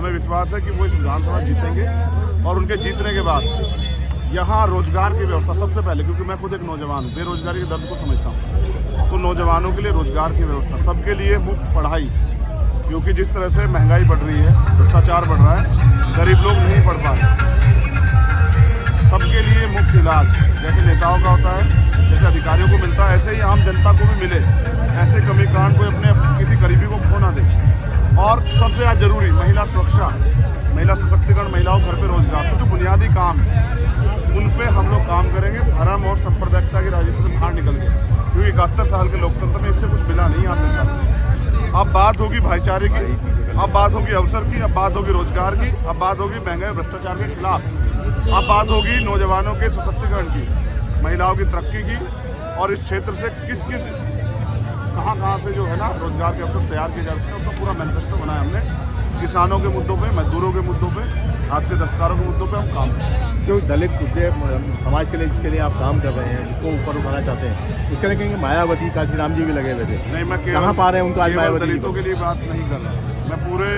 हमें विश्वास है कि वो इस विधानसभा जीतेंगे और उनके जीतने के बाद यहाँ रोजगार की व्यवस्था सबसे पहले, क्योंकि मैं खुद एक नौजवान हूँ, बेरोजगारी के दर्द को समझता हूँ, तो नौजवानों के लिए रोजगार की व्यवस्था, सबके लिए मुफ्त पढ़ाई, क्योंकि जिस तरह से महंगाई बढ़ रही है, भ्रष्टाचार बढ़ रहा है, गरीब लोग नहीं पढ़ पा रहे, सबके लिए मुफ्त इलाज जैसे नेताओं का होता है, जैसे अधिकारियों को मिलता है, ऐसे ही आम जनता को भी मिले, ऐसे कमी कांड कोई अपने किसी गरीबी को खो ना दे। और सबसे ज़्यादा जरूरी महिला सुरक्षा, महिला सशक्तिकरण, महिलाओं घर पे रोजगार, तो जो बुनियादी काम है उन पे हम लोग काम करेंगे, धर्म और सांप्रदायिकता की राजनीति से बाहर निकल गए, क्योंकि 71 साल के लोकतंत्र में इससे कुछ मिला नहीं आपने। अब बात होगी भाईचारे की, अब बात होगी अवसर की, अब बात होगी रोजगार की, अब बात होगी महंगाई भ्रष्टाचार के खिलाफ, अब बात होगी नौजवानों के सशक्तिकरण की, महिलाओं की तरक्की की, और इस क्षेत्र से किस किस कहाँ से जो है ना रोजगार के अवसर तैयार किए जाते हैं, उसका पूरा मैनिफेस्टो बनाया हमने। किसानों के मुद्दों पे, मजदूरों के मुद्दों पे, हाथ के दस्तकारों के मुद्दों पे हम काम करते हैं। जो दलित कुचले समाज के लिए जिसके लिए आप काम कर रहे हैं, जिसको ऊपर उठाना चाहते हैं, उसके लिए कहेंगे मायावती काशीराम जी भी लगे हुए थे। नहीं, मैं कहाँ पा रहे हैं उनको आज मायावती? दलितों के लिए बात नहीं कर रहा, मैं पूरे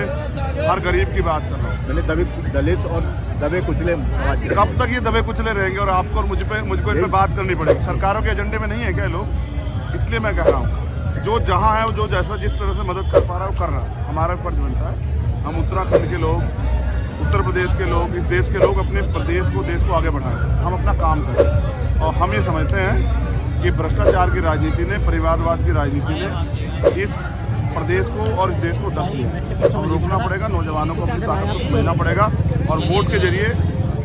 हर गरीब की बात कर रहा हूँ। दलित और दबे कुचले समाज, कब तक ये दबे कुचले रहेंगे? और आपको और मुझको इन पर बात करनी पड़ेगी। सरकारों के एजेंडे में नहीं है क्या लोग? इसलिए मैं कह रहा हूँ, जो जहाँ है, जो जैसा जिस तरह से मदद कर पा रहा है वो कर रहा है। हमारा फर्ज बनता है, हम उत्तराखंड के लोग, उत्तर प्रदेश के लोग, इस देश के लोग अपने प्रदेश को, देश को आगे बढ़ाएं, हम अपना काम करें। और हम ये समझते हैं कि भ्रष्टाचार की राजनीति ने, परिवारवाद की राजनीति ने इस प्रदेश को और इस देश को दस लिया। हम रोकना पड़ेगा, नौजवानों को अपनी ताकत को समझना पड़ेगा और वोट के जरिए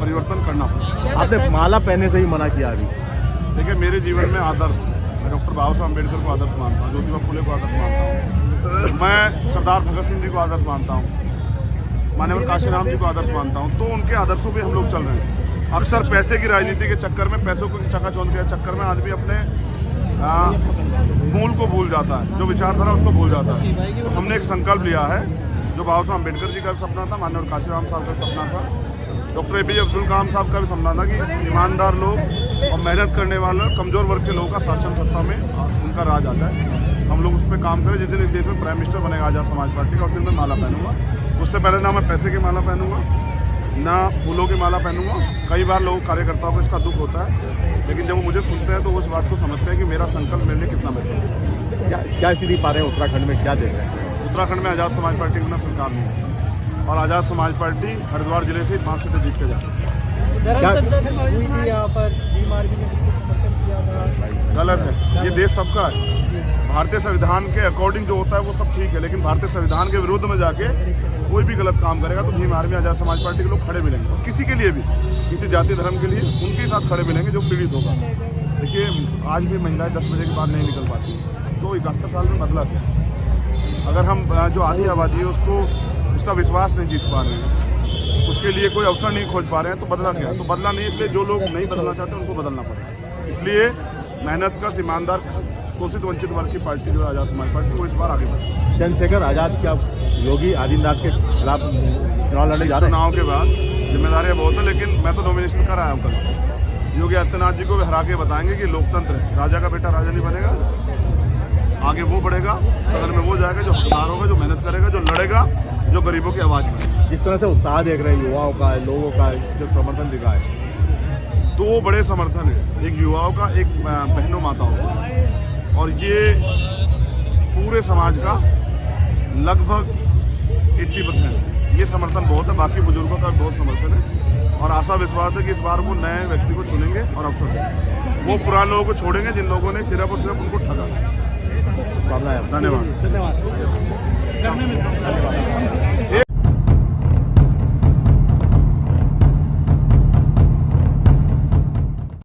परिवर्तन करना पड़ेगा। आपने माला पहनने से ही मना किया अभी। देखिए, मेरे जीवन में आदर्श, मैं डॉक्टर बाबा साहब अम्बेडकर को आदर्श मानता हूँ, ज्योतिबा फुले को आदर्श मानता हूँ, मैं सरदार भगत सिंह जी को आदर्श मानता हूँ, माननीय काशीराम जी को आदर्श मानता हूँ। तो उनके आदर्शों पे हम लोग चल रहे हैं। अक्सर पैसे की राजनीति के चक्कर में, पैसों को चकाचौंध के चक्कर में आदमी अपने मूल को भूल जाता है, जो विचारधारा उसको भूल जाता है। तो हमने एक संकल्प लिया है, जो बाबा साहब अम्बेडकर जी का सपना था, माननीय काशीराम साहब का सपना था, डॉक्टर APJ अब्दुल कलाम साहब का भी सपना था कि ईमानदार लोग और मेहनत करने वाले कमज़ोर वर्ग के लोगों का शासन सत्ता में उनका राज आ जाए। हम लोग उस पर काम करें। जिस दिन इस देश में प्राइम मिनिस्टर बनेगा आज़ाद समाज पार्टी का, उस दिन मैं माला पहनूंगा। उससे पहले ना मैं पैसे की माला पहनूंगा, ना फूलों की माला पहनूंगा। कई बार लोग कार्यकर्ताओं को इसका दुख होता है, लेकिन जब वो मुझे सुनते हैं तो वो इस बात को समझते हैं कि मेरा संकल्प मेरे लिए कितना महत्वपूर्ण है। क्या स्थिति पा रहे हैं उत्तराखंड में, क्या देख रहे हैं? उत्तराखंड में आज़ाद समाज पार्टी की बिना सरकार नहीं है, और आज़ाद समाज पार्टी हरिद्वार जिले से 5 सीटें जीत के जाती है। गलत है, ये देश सबका है। भारतीय संविधान के अकॉर्डिंग जो होता है वो सब ठीक है, लेकिन भारतीय संविधान के विरुद्ध में जाके कोई भी गलत काम करेगा तो भीम आर्मी आज़ाद समाज पार्टी के लोग खड़े मिलेंगे, और किसी के लिए भी, किसी जाति धर्म के लिए उनके साथ खड़े मिलेंगे जो पीड़ित होगा। देखिए, आज भी महिलाएं 10 बजे के बाद नहीं निकल पाती, तो 71 साल में बदला था। अगर हम जो आधी आबादी है उसका विश्वास नहीं जीत पा रहे हैं, उसके लिए कोई अवसर नहीं खोज पा रहे हैं, तो बदला क्या? तो बदला नहीं, इसलिए जो लोग नहीं बदलना चाहते उनको बदलना पड़ेगा। इसलिए मेहनत का, ईमानदार, शोषित वंचित वर्ग की पार्टी जो है आज़ाद समाज पार्टी, वो इस बार आगे बढ़े। चंद्रशेखर आज़ाद क्या योगी आदित्यनाथ के खिलाफ चुनाव लड़ने जा रहे हैं? चुनाव के बाद जिम्मेदारियाँ बहुत है, लेकिन मैं तो नॉमिनेशन कर आया हूँ कल। योगी आदित्यनाथ जी को भी हरा के बताएंगे कि लोकतंत्र है, राजा का बेटा राजा नहीं बनेगा, आगे वो बढ़ेगा, सदन में वो जाएगा जो हकदार होगा, जो मेहनत करेगा, जो लड़ेगा, जो गरीबों की आवाज़ बनेगी। जिस तरह से उत्साह देख रहे हैं युवाओं का, लोगों का जो समर्थन दिखा है, 2 बड़े समर्थन है, एक युवाओं का, एक बहनों माताओं का, और ये पूरे समाज का लगभग 80% ये समर्थन बहुत है। बाकी बुजुर्गों का बहुत समर्थन है, और आशा विश्वास है कि इस बार वो नए व्यक्ति को चुनेंगे और अवसर देंगे। वो पुराने लोगों को छोड़ेंगे जिन लोगों ने सिर्फ और सिर्फ उनको ठगा। धन्यवाद।